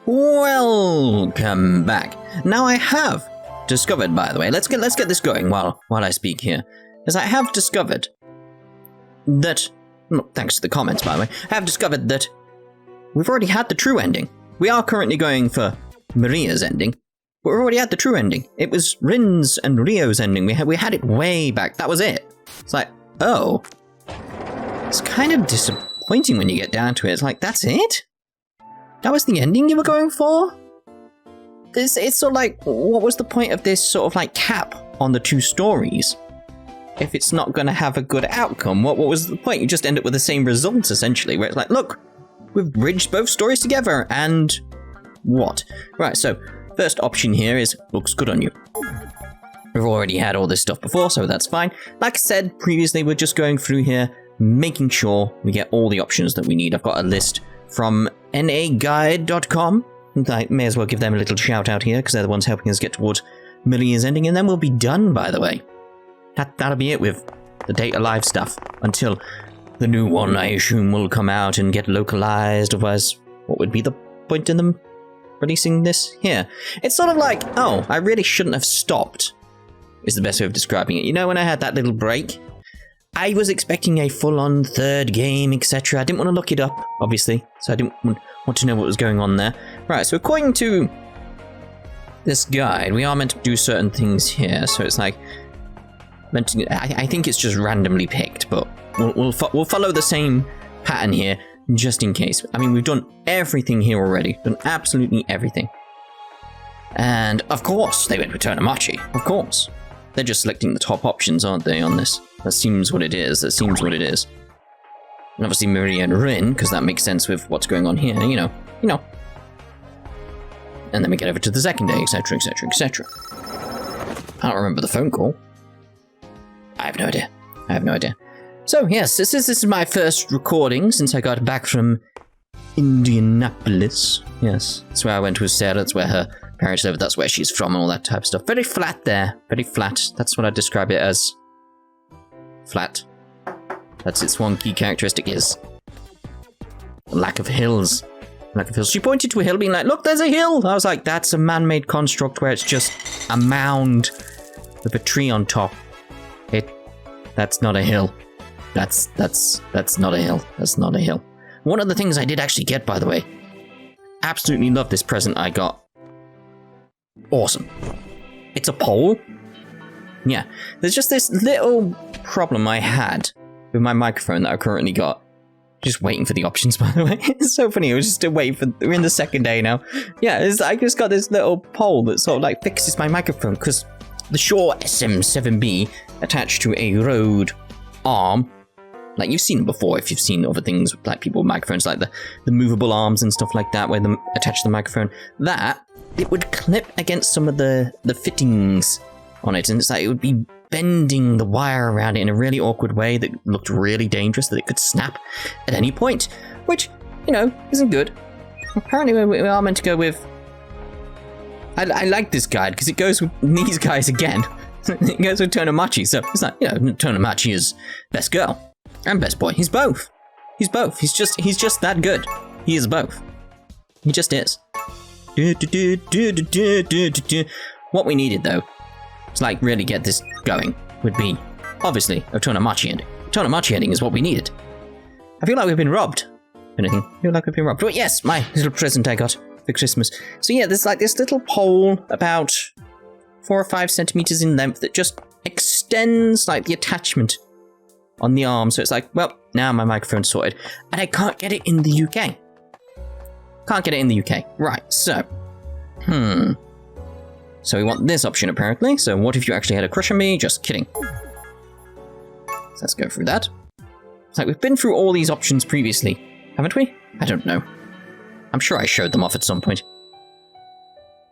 Welcome back. Now I have discovered, by the way, let's get this going while I speak here, as I have discovered that, thanks to the comments, by the way, I have discovered that we've already had the true ending. We are currently going for Maria's ending, but we already had the true ending. It was Rinne's and Rio's ending. We had it way back. That was it. It's like, oh, it's kind of disappointing when you get down to it. It's like, that's it? That was the ending you were going for? It's sort of like, what was the point of this sort of like cap on the two stories? If it's not going to have a good outcome, what was the point? You just end up with the same results, essentially, where it's like, look, we've bridged both stories together, and what? Right, so, first option here is, looks good on you. We've already had all this stuff before, so that's fine. Like I said previously, we're just going through here, making sure we get all the options that we need. I've got a list from naguide.com. I may as well give them a little shout out here, because they're the ones helping us get towards Maria's ending, and then we'll be done, by the way. That'll be it with the Data Live stuff, until the new one, I assume, will come out and get localized. Otherwise, what would be the point in them releasing this here? It's sort of like, oh, I really shouldn't have stopped, is the best way of describing it. You know, when I had that little break, I was expecting a full-on third game, etc. I didn't want to look it up, obviously, so I didn't want to know what was going on there. Right, so according to this guide, we are meant to do certain things here, so it's like, I think it's just randomly picked, but we'll follow the same pattern here, just in case. I mean, we've done everything here already, done absolutely everything. And, of course, they went with Tonomachi, of course. They're just selecting the top options, aren't they, on this? That seems what it is. And obviously Maria and Rinne, because that makes sense with what's going on here, you know. And then we get over to the second day, etc, etc, etc. I don't remember the phone call. I have no idea. So, yes, this is my first recording since I got back from Indianapolis. Yes, that's where I went with Sarah. That's where her parents live. That's where she's from and all that type of stuff. Very flat there. Very flat. That's what I describe it as. Flat. That's its one key characteristic is lack of hills. She pointed to a hill being like, look, there's a hill. I was like, that's a man-made construct where it's just a mound with a tree on top. That's not a hill. That's not a hill. That's not a hill. One of the things I did actually get, by the way, absolutely love this present I got. Awesome. It's a pole. Yeah, there's just this little problem I had with my microphone that I currently got. Just waiting for the options, by the way. It's so funny. I was just still waiting for. We're in the second day now. Yeah, I just got this little pole that sort of like fixes my microphone because the Shure SM7B attached to a Rode arm. Like, you've seen them before if you've seen other things with like people with microphones, like the movable arms and stuff like that, where they attach the microphone. That, it would clip against some of the fittings on it, and it's like it would be bending the wire around it in a really awkward way that looked really dangerous, that it could snap at any point, which, you know, isn't good. Apparently we are meant to go with... I like this guide, because it goes with these guys again. It goes with Tonomachi, so it's like, you know, Tonomachi is best girl and best boy. He's both. He's both. He's just that good. He is both. He just is. What we needed, though, to like really get this going, would be, obviously, a Tonomachi ending. Tonomachi ending is what we needed. I feel like we've been robbed. Anything? I feel like we've been robbed. But yes, my little present I got for Christmas. So yeah, there's like this little pole about 4 or 5 centimeters in length that just extends like the attachment on the arm. So it's like, well, now my microphone's sorted. And I can't get it in the UK. Can't get it in the UK. Right, so. So we want this option, apparently. So what if you actually had a crush on me? Just kidding. So let's go through that. It's like we've been through all these options previously, haven't we? I don't know. I'm sure I showed them off at some point.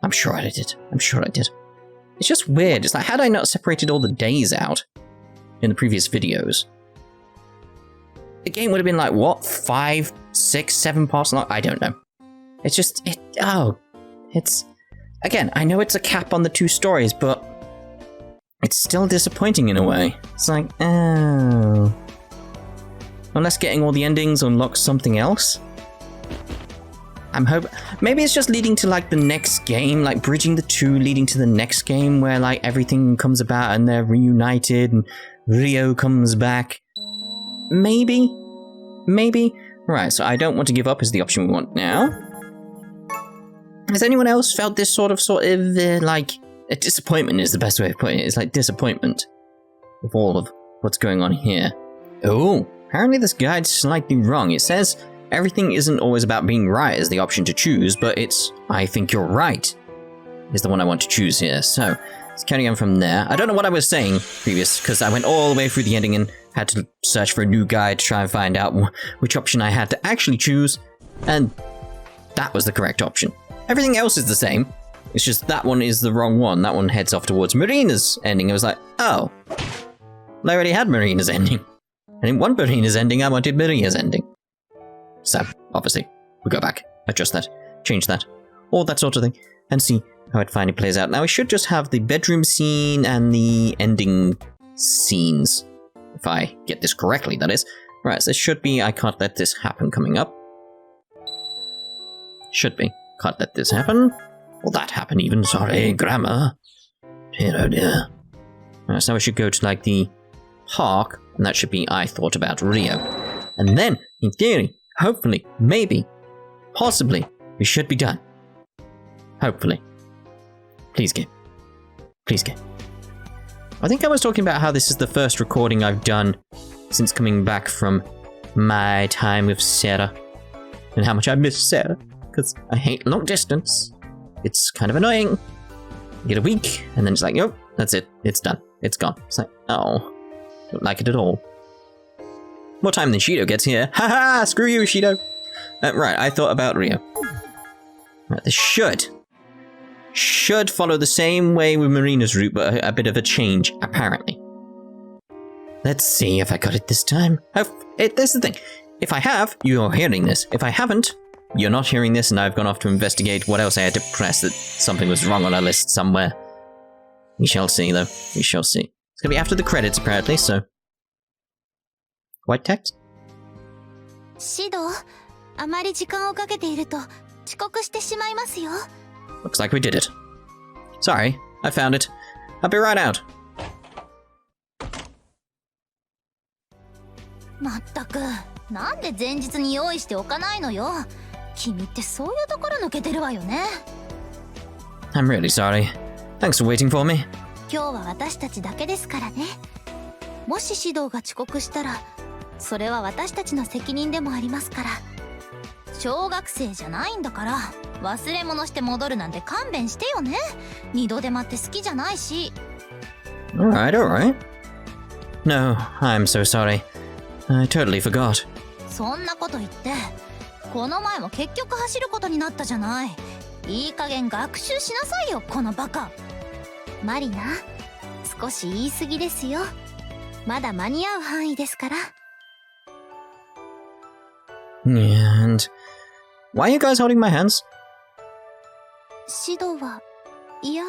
I'm sure I did. It's just weird. It's like, had I not separated all the days out in the previous videos, the game would have been like, what? 5, 6, 7 parts long? I don't know. It's just, it's... Again, I know it's a cap on the 2 stories, but it's still disappointing in a way. It's like, oh. Unless getting all the endings unlocks something else. I'm hoping maybe it's just leading to like the next game, like bridging the two, leading to the next game where like everything comes about and they're reunited and Rio comes back. Maybe. Right, so I don't want to give up is the option we want now. Has anyone else felt this sort of like a disappointment is the best way of putting it. It's like disappointment with all of what's going on here. Oh, apparently this guide's slightly wrong. It says everything isn't always about being right as the option to choose, but it's I think you're right is the one I want to choose here. So let's carry on from there. I don't know what I was saying previous because I went all the way through the ending and had to search for a new guide to try and find out which option I had to actually choose, and that was the correct option. Everything else is the same. It's just that one is the wrong one. That one heads off towards Marina's ending. I was like, oh, I already had Marina's ending. I didn't want Marina's ending, I wanted Maria's ending. So, obviously, we go back, adjust that, change that, all that sort of thing, and see how it finally plays out. Now, we should just have the bedroom scene and the ending scenes. If I get this correctly, that is. Right, so this should be I can't let this happen coming up. Should be. Can't let this happen. Will that happen even? Sorry, grammar. Dear, oh dear. Right, so we should go to like the park, and that should be I thought about Rio. And then, in theory, hopefully, maybe, possibly, we should be done. Hopefully. Please game. Please game. I think I was talking about how this is the first recording I've done since coming back from my time with Sarah. And how much I miss Sarah. Because I hate long distance. It's kind of annoying. You get a week, and then it's like, nope, that's it. It's done. It's gone. It's like, oh, don't like it at all. More time than Shido gets here. Haha, screw you, Shido. Right, I thought about Rio. Right, this should follow the same way with Marina's route, but a bit of a change, apparently. Let's see if I got it this time. That's the thing. If I have, you're hearing this. If I haven't, you're not hearing this, and I've gone off to investigate what else I had to press that something was wrong on a list somewhere. We shall see, though. We shall see. It's gonna be after the credits, apparently, so... White text? Shido, あまり時間をかけていると遅刻してしまいますよ。 Looks like we did it. Sorry, I found it. I'll be right out. まったく、なんで前日に用意しておかないのよ。君ってそういうところ抜けてるわよね。I'm really sorry. Thanks for waiting for me. 今日は私たちだけですからね。もし指導が遅刻したら、それは私たちの責任でもありますから。小学生じゃないんだから、忘れ物して戻るなんて勘弁してよね。二度手間って好きじゃないし。Alright, alright. No, I'm so sorry. I totally forgot. そんなこと言って、この前も結局走ることになったじゃない。いい加減学習しなさいよ、このバカ。マリナ、少し言い過ぎですよ。まだ間に合う範囲ですから。And why are you guys holding my hands? 指導は嫌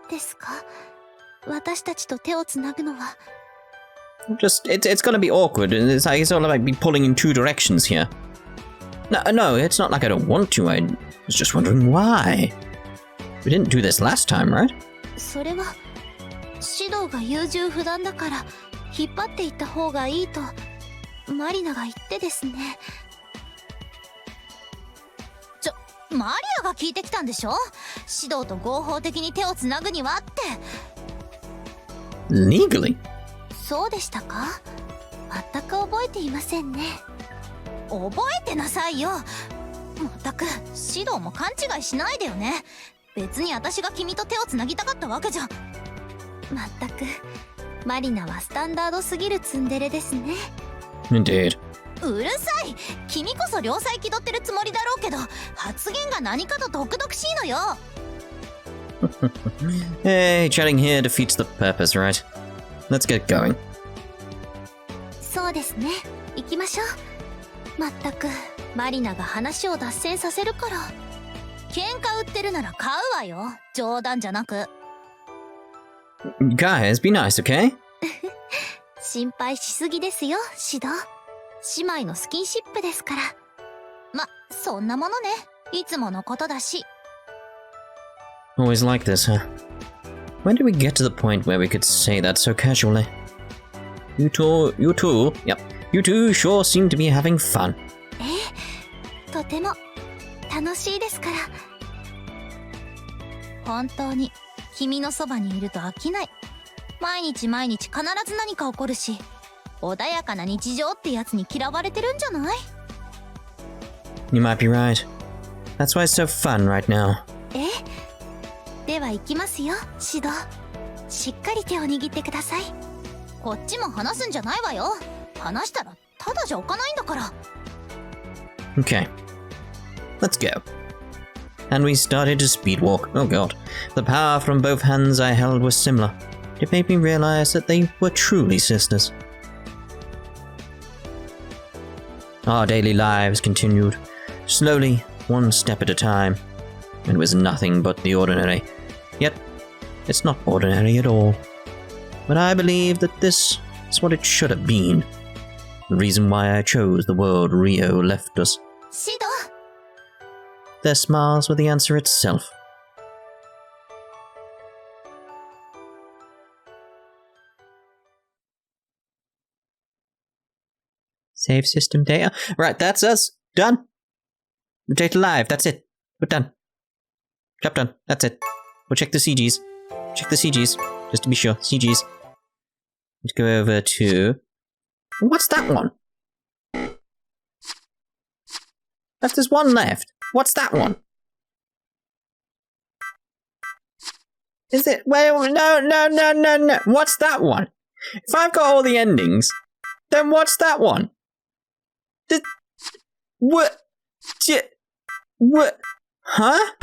ですか？私たちと手をつなぐのは。Just, it's gonna be awkward, and it's all about be pulling in two directions here. No, it's not like I don't want to, I was just wondering why. We didn't do this last time, right? それは、指導が優柔不断だから、引っ張っていった方がいいと、マリナが言ってですね。マリアが聞いてきたんでしょ？指導と合法的に手をつなぐにはって。Legally? そうでしたか？全く覚えていませんね。覚えてなさいよ。まったく、指導も勘違いしないでよね。別に私が君と手をつなぎたかったわけじゃ。まったく、マリナはスタンダードすぎるツンデレですね。Indeed. うるさい。君こそ良妻気取ってるつもりだろうけど、発言が何かと毒々しいのよ。Hey, chatting here defeats the purpose, right? Let's get going. そうですね。行きましょう。まったく、マリナが話を脱線させるから。喧嘩売ってるなら買うわよ。冗談じゃなく。Guys, be nice, okay? 心配しすぎですよ、シド。姉妹のスキンシップですから。ま、そんなものね。いつものことだし。 Always like this, huh? When did we get to the point where we could say that so casually? You two, yep, you two sure seem to be having fun. とても楽しいですから。本当に君のそばにいると飽きない。毎日必ず何か起こるし、穏やかな日常ってやつに嫌われてるんじゃない？ You might be right. That's why it's so fun right now. では行きますよ、シド。しっかり手を握ってください。こっちも話すんじゃないわよ。話したらただじゃおかないんだから。 Okay. Let's go. And we started to speedwalk. Oh god. The power from both hands I held was similar. It made me realize that they were truly sisters. Our daily lives continued, slowly, one step at a time. It was nothing but the ordinary. Yet, it's not ordinary at all. But I believe that this is what it should have been. The reason why I chose the world Rio left us. シド。 Their smiles were the answer itself. Save system data. Right, that's us. Done. Data live. That's it. We're done. Job done. That's it. We'll check the CGs. Check the CGs. Just to be sure. CGs. Let's go over to... What's that one? There's one left. What's that one? Is it... Wait, no. What's that one? If I've got all the endings, then what's that one? What? What? Huh?